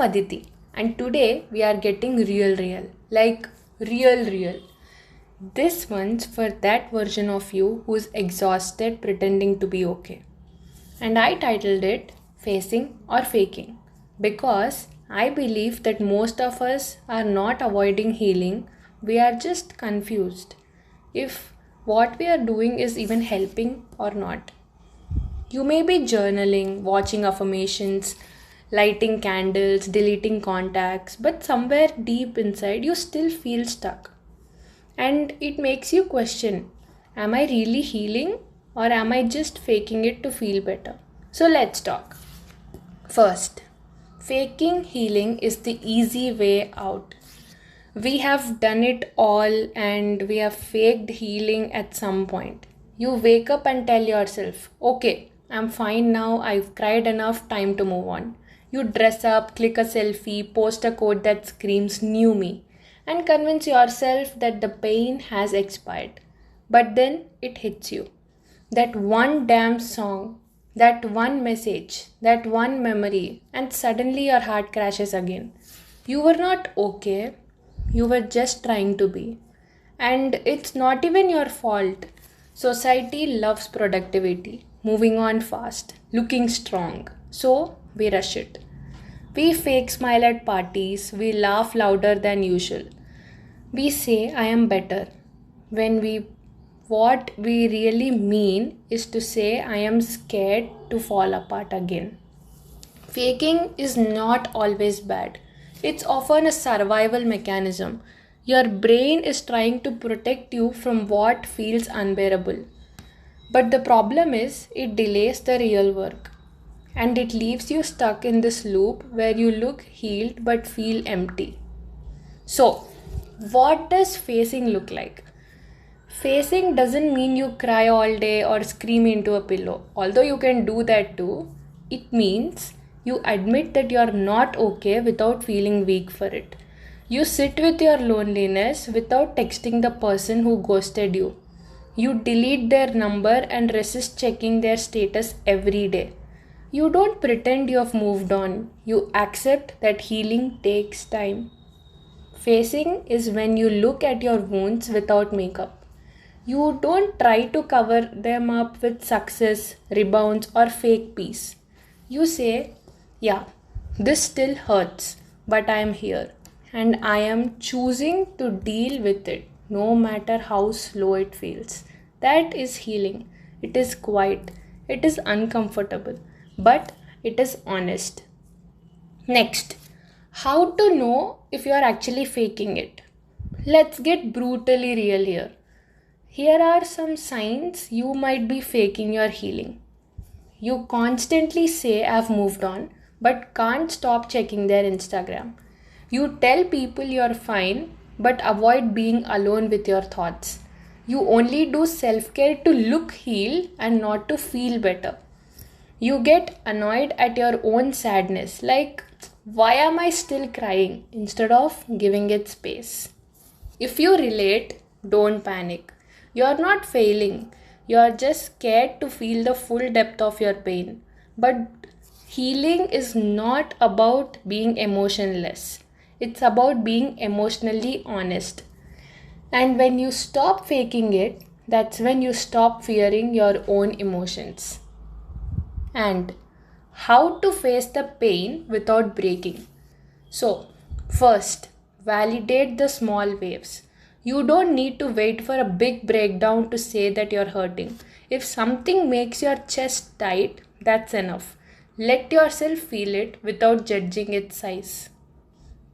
Aditi, and today we are getting real, like real. This one's for that version of you who's exhausted pretending to be okay. And I titled it Facing or Faking because I believe that most of us are not avoiding healing, we are just confused if what we are doing is even helping or not. You may be journaling, watching affirmations, lighting candles, deleting contacts, but somewhere deep inside you still feel stuck. And it makes you question, am I really healing or am I just faking it to feel better? So let's talk. First, faking healing is the easy way out. We have done it all and we have faked healing at some point. You wake up and tell yourself, okay, I'm fine now, I've cried enough, time to move on. You dress up, click a selfie, post a quote that screams new me, and convince yourself that the pain has expired. But then it hits you. That one damn song, that one message, that one memory, and suddenly your heart crashes again. You were not okay, you were just trying to be. And it's not even your fault. Society loves productivity, moving on fast, looking strong. So we rush it. We fake smile at parties, we laugh louder than usual. We say, I am better, when what we really mean is to say, I am scared to fall apart again. Faking is not always bad. It's often a survival mechanism. Your brain is trying to protect you from what feels unbearable. But the problem is, it delays the real work. And it leaves you stuck in this loop where you look healed but feel empty. So, what does facing look like? Facing doesn't mean you cry all day or scream into a pillow, although you can do that too. It means you admit that you're not okay without feeling weak for it. You sit with your loneliness without texting the person who ghosted you. You delete their number and resist checking their status every day. You don't pretend you have moved on, you accept that healing takes time. Facing is when you look at your wounds without makeup. You don't try to cover them up with success, rebounds, or fake peace. You say, yeah, this still hurts, but I am here. And I am choosing to deal with it, no matter how slow it feels. That is healing. It is quiet. It is uncomfortable. But it is honest. Next, how to know if you are actually faking it? Let's get brutally real here. Here are some signs you might be faking your healing. You constantly say I've moved on, but can't stop checking their Instagram. You tell people you're fine, but avoid being alone with your thoughts. You only do self care to look healed and not to feel better. You get annoyed at your own sadness, like, why am I still crying, instead of giving it space. If you relate, don't panic. You're not failing. You're just scared to feel the full depth of your pain. But healing is not about being emotionless. It's about being emotionally honest. And when you stop faking it, that's when you stop fearing your own emotions. And how to face the pain without breaking. So, first, validate the small waves. You don't need to wait for a big breakdown to say that you're hurting. If something makes your chest tight, that's enough. Let yourself feel it without judging its size.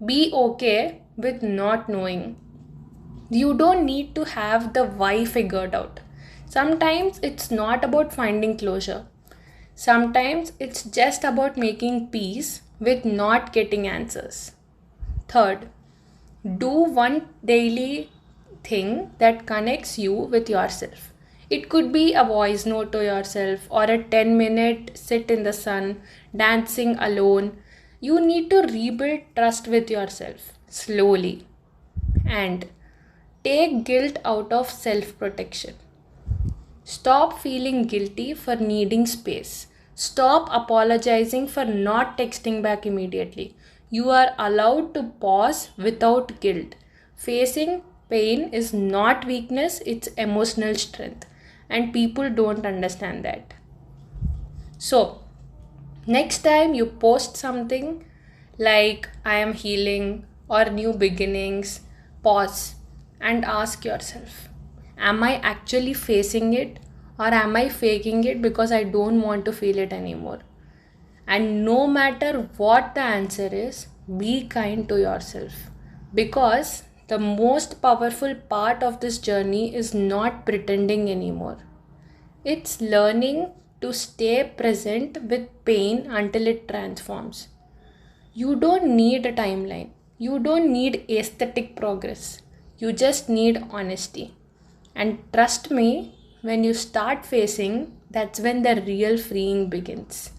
Be okay with not knowing. You don't need to have the why figured out. Sometimes it's not about finding closure. Sometimes it's just about making peace with not getting answers. Third, do one daily thing that connects you with yourself. It could be a voice note to yourself or a 10-minute sit in the sun, dancing alone. You need to rebuild trust with yourself slowly. And take guilt out of self protection. Stop feeling guilty for needing space. Stop apologizing for not texting back immediately. You are allowed to pause without guilt. Facing pain is not weakness, it's emotional strength. And people don't understand that. So, next time you post something like I am healing or new beginnings, pause and ask yourself, am I actually facing it or am I faking it because I don't want to feel it anymore? And no matter what the answer is, be kind to yourself because the most powerful part of this journey is not pretending anymore. It's learning to stay present with pain until it transforms. You don't need a timeline. You don't need aesthetic progress. You just need honesty. And trust me, when you start facing, that's when the real freeing begins.